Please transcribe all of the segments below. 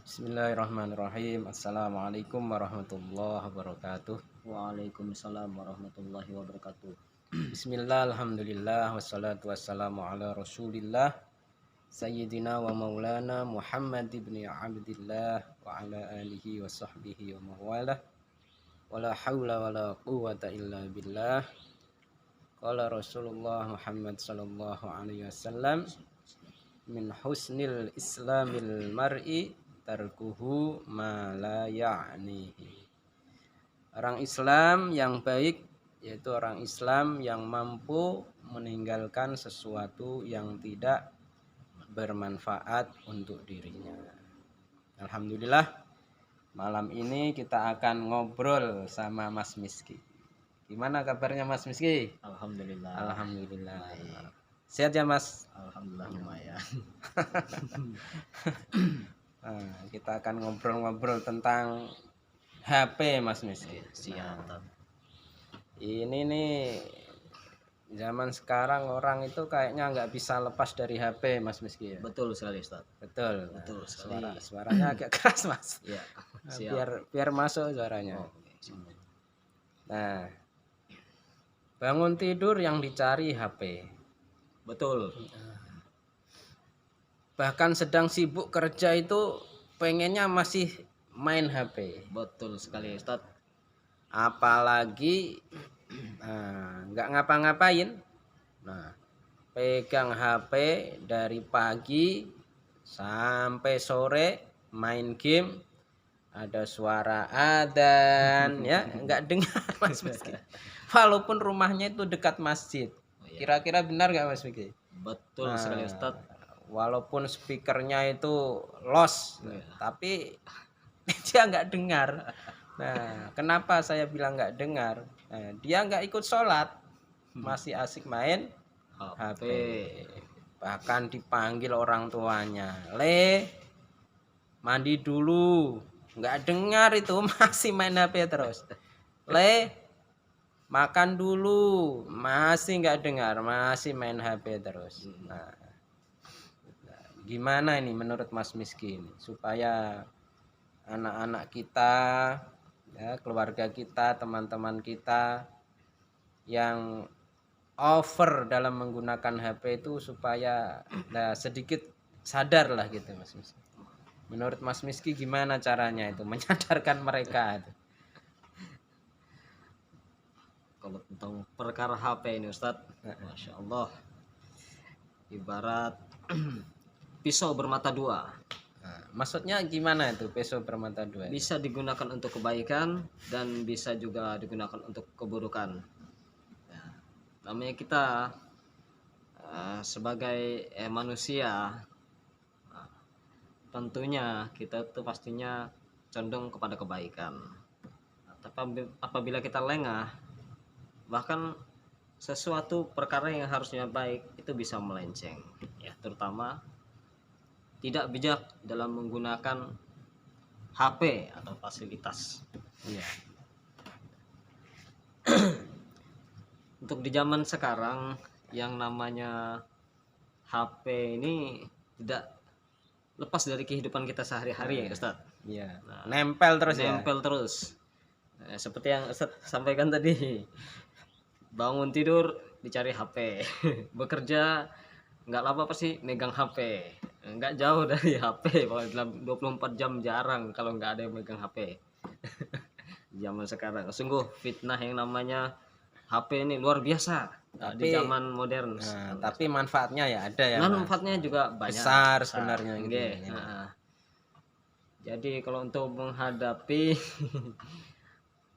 Bismillahirrahmanirrahim. Assalamualaikum warahmatullahi wabarakatuh. Waalaikumsalam warahmatullahi wabarakatuh. Bismillah, alhamdulillah, wassalatu wassalamu ala rasulillah Sayyidina wa maulana Muhammad ibn Abdillah wa ala alihi wa sahbihi wa mawalah. Wala hawla wala quwata illa billah. Qala Rasulullah Muhammad sallallahu alaihi wasallam, min husnil islamil mar'i tarkuhu ma la ya'nihi. Orang Islam yang baik yaitu orang Islam yang mampu meninggalkan sesuatu yang tidak bermanfaat untuk dirinya. Alhamdulillah, malam ini kita akan ngobrol sama Mas Miski. Gimana kabarnya Mas Miski? Alhamdulillah. Alhamdulillah. Sehat ya Mas? Alhamdulillah lumayan. Nah, kita akan ngobrol-ngobrol tentang HP Mas Miski. Siap. Ini nih zaman sekarang orang itu kayaknya nggak bisa lepas dari HP Mas Miski ya. Betul sekali Ustaz. Betul. Betul sekali. Suaranya agak keras Mas. Iya. Biar masuk suaranya. Nah, bangun tidur yang dicari HP. Betul. Bahkan sedang sibuk kerja itu pengennya masih main HP. Betul sekali Ustaz. Apalagi nggak ngapa-ngapain. Nah, pegang HP dari pagi sampai sore main game, ada suara adzan ya nggak dengar Mas Miski. Walaupun rumahnya itu dekat masjid. Kira-kira benar nggak Mas Miski? Betul sekali Ustaz. Walaupun speakernya itu los, tapi dia nggak dengar. Nah, kenapa saya bilang nggak dengar? Nah, dia nggak ikut sholat, masih asik main HP. Bahkan dipanggil orang tuanya, mandi dulu, nggak dengar itu masih main HP terus. Makan dulu, masih nggak dengar, masih main HP terus. Nah, gimana ini menurut Mas Miski ini supaya anak-anak kita, ya, keluarga kita, teman-teman kita yang over dalam menggunakan HP itu supaya sedikit sadar lah gitu Mas Miski. Menurut Mas Miski gimana caranya itu menyadarkan mereka itu? Kalau tentang perkara HP ini Ustaz, Masya Allah, ibarat pisau bermata dua. Maksudnya gimana itu pisau bermata dua? Bisa digunakan untuk kebaikan dan bisa juga digunakan untuk keburukan. Namanya kita sebagai manusia, tentunya kita tuh pastinya condong kepada kebaikan. Tapi apabila kita lengah, bahkan sesuatu perkara yang harusnya baik itu bisa melenceng, ya, terutama tidak bijak dalam menggunakan HP atau fasilitas. Iya. Untuk di zaman sekarang yang namanya HP ini tidak lepas dari kehidupan kita sehari-hari, ya Ustaz. Iya. Nempel terus ya. Nempel terus. Seperti yang Ustaz sampaikan tadi. Bangun tidur dicari HP. Bekerja nggak lama pasti megang HP. Nggak jauh dari HP, dalam 24 jam jarang kalau nggak ada yang megang HP. Zaman sekarang sungguh fitnah yang namanya HP ini luar biasa di zaman modern. Tapi manfaatnya ya ada ya. Manfaatnya juga banyak. Besar sebenarnya gitu. Jadi kalau untuk menghadapi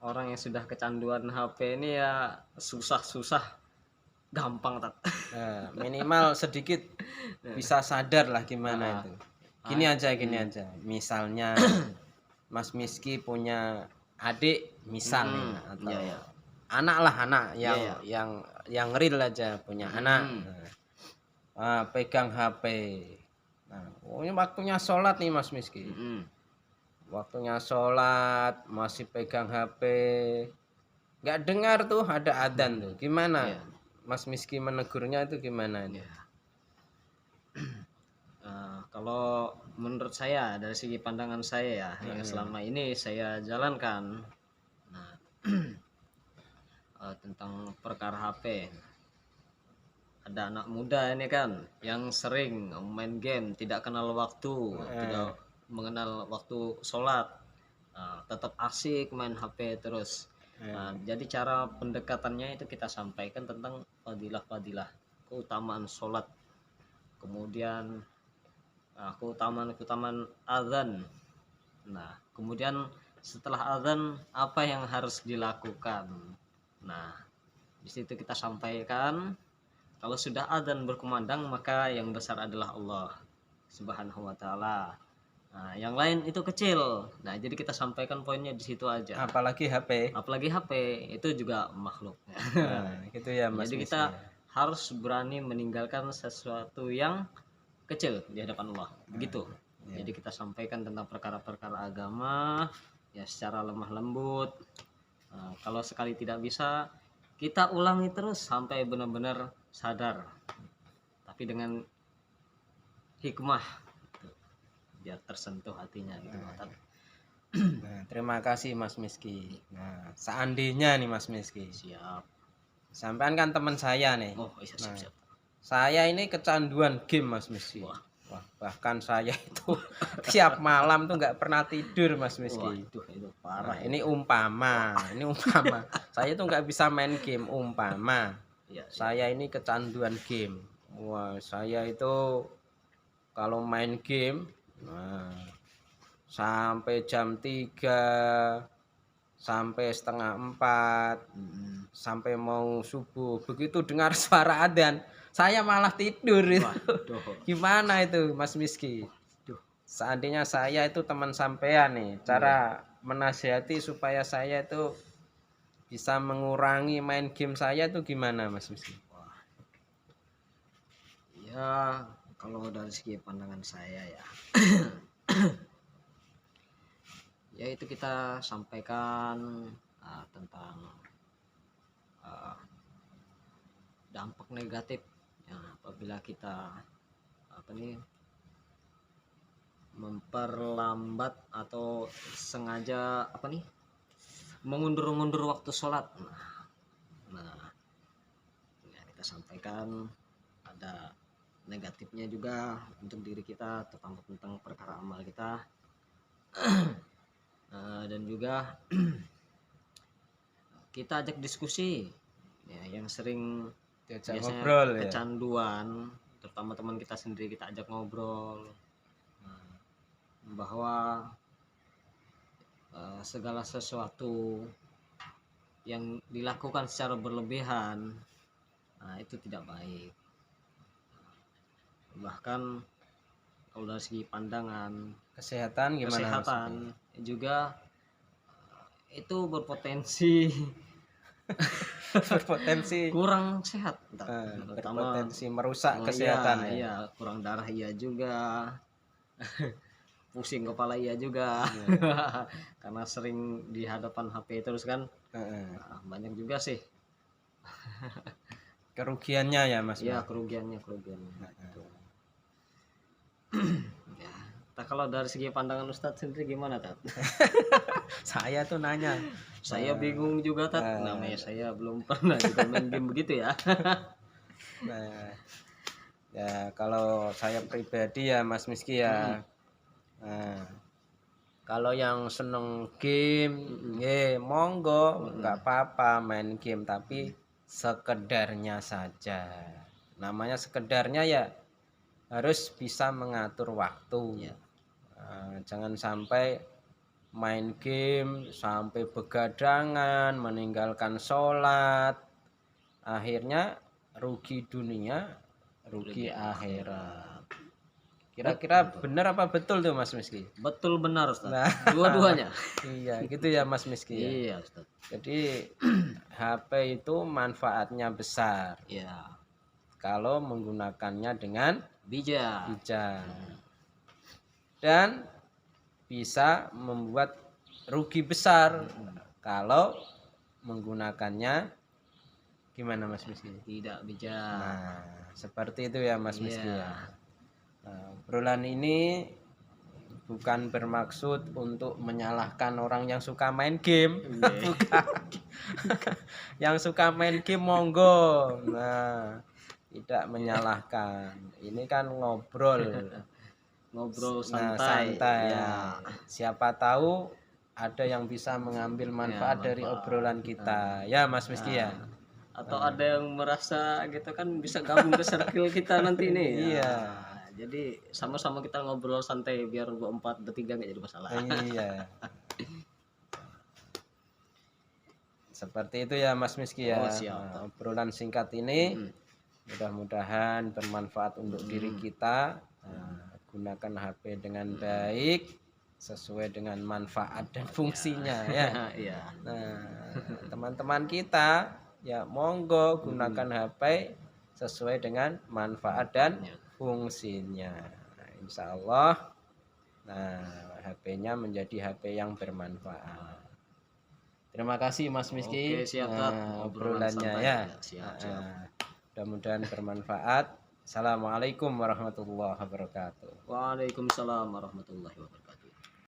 orang yang sudah kecanduan HP ini ya susah gampang minimal sedikit bisa sadar lah gimana itu. Gini aja misalnya Mas Miski punya adik misalnya atau anak yang real aja punya anak, pegang HP. Nah, ini waktunya sholat nih Mas Miski. Waktunya sholat masih pegang HP, nggak dengar tuh ada adzan tuh. Gimana? Mas Miski menegurnya itu gimana? Kalau menurut saya dari segi pandangan saya ya, yang selama ini saya jalankan, nah tentang perkara HP. Ada anak muda ini kan yang sering main game, tidak kenal waktu, tidak mengenal waktu sholat, tetap asik main HP terus. Nah, jadi cara pendekatannya itu kita sampaikan tentang fadilah-fadilah, keutamaan sholat, kemudian keutamaan azan. Nah, kemudian setelah azan apa yang harus dilakukan. Nah, di situ kita sampaikan kalau sudah azan berkumandang maka yang besar adalah Allah Subhanahu wa taala. Nah, yang lain itu kecil. Nah, jadi kita sampaikan poinnya di situ aja. Apalagi HP. Apalagi HP itu juga makhluk. Nah, gitu ya Mas Jadi Miski. kita harus berani meninggalkan sesuatu yang kecil di hadapan Allah. Begitu. Jadi kita sampaikan tentang perkara-perkara agama ya secara lemah lembut. Nah, kalau sekali tidak bisa, kita ulangi terus sampai benar-benar sadar. Tapi dengan hikmah gitu, biar tersentuh hatinya gitu. Nah, terima kasih Mas Miski. Nah, seandainya nih Mas Miski, Siap. sampean kan teman saya nih. Oh, iya, siap. Saya ini kecanduan game Mas Miski. Wah. Bahkan saya itu tiap malam tuh nggak pernah tidur Mas Miski. Waduh, itu parah. Nah, ini umpama. Saya tuh nggak bisa main game umpama. Ya, Saya ini kecanduan game. Wah, saya itu kalau main game, nah, sampai jam 3, sampai setengah 4, sampai mau subuh. Begitu dengar suara adzan, saya malah tidur itu. Gimana itu Mas Miski? Seandainya saya itu teman sampean nih, cara menasihati supaya saya itu bisa mengurangi main game saya itu gimana Mas Miski? Ya, kalau dari segi pandangan saya ya, ya itu kita sampaikan tentang dampak negatif ya, apabila kita memperlambat atau sengaja mengundur-undur waktu sholat. Nah, ya kita sampaikan ada negatifnya juga untuk diri kita, terutama tentang perkara amal kita. Dan juga kita ajak diskusi ya, yang sering Diajak biasanya ngobrol ya. kecanduan, terutama teman kita sendiri, kita ajak ngobrol bahwa segala sesuatu yang dilakukan secara berlebihan itu tidak baik. Bahkan kalau dari segi pandangan Kesehatan gimana? kesehatan juga itu berpotensi berpotensi kurang sehat, terutama berpotensi merusak kesehatan ya. Iya, kurang darah iya juga. Pusing kepala iya juga. Karena sering di hadapan HP terus kan. Banyak juga sih kerugiannya ya Mas. ya, kerugiannya ya. Kalau dari segi pandangan Ustadz sendiri gimana, Tat? Saya tuh nanya. Saya bingung juga, Tat. Namanya saya belum pernah juga main game begitu ya. Nah, ya kalau saya pribadi ya Mas Miski ya. Nah, kalau yang seneng game, monggo, nggak apa-apa main game, tapi sekedarnya saja. Namanya sekedarnya ya harus bisa mengatur waktu. Jangan sampai main game sampai begadangan, meninggalkan sholat, akhirnya rugi dunia, rugi akhirat. Kira-kira benar apa betul tuh Mas Miski? Betul, benar Ustaz. Nah, dua-duanya. Iya, gitu ya Mas Miski ya. Iya Ustaz. Jadi HP itu manfaatnya besar. Iya. Kalau menggunakannya dengan bijak. Dan bisa membuat rugi besar kalau menggunakannya gimana Mas Miski? Tidak bijak. Nah, seperti itu ya Mas Miski ya. Obrolan ini bukan bermaksud untuk menyalahkan orang yang suka main game. Bukan. Yang suka main game monggo. Nah, tidak menyalahkan. Ini kan ngobrol. Ngobrol Nah, santai. santai. Ya. Siapa tahu ada yang bisa mengambil manfaat dari manfaat. obrolan kita. Ya, Mas Miski ya. Atau ada yang merasa gitu kan bisa gabung ke circle kita nanti nih. Iya. Jadi sama-sama kita ngobrol santai biar berempat bertiga nggak jadi masalah. Iya. Seperti itu ya Mas Miski ya. Oh, siap. Obrolan singkat ini mudah-mudahan bermanfaat untuk diri kita. Gunakan HP dengan baik sesuai dengan manfaat dan fungsinya ya. Iya. Nah, teman-teman kita ya monggo gunakan HP sesuai dengan manfaat dan fungsinya. Nah, insya Allah, nah HP-nya menjadi HP yang bermanfaat. Terima kasih Mas Miski. Oke, siap, obrolannya santai. ya. Siap. Mudah-mudahan bermanfaat. Assalamualaikum warahmatullahi wabarakatuh. Waalaikumsalam warahmatullahi wabarakatuh.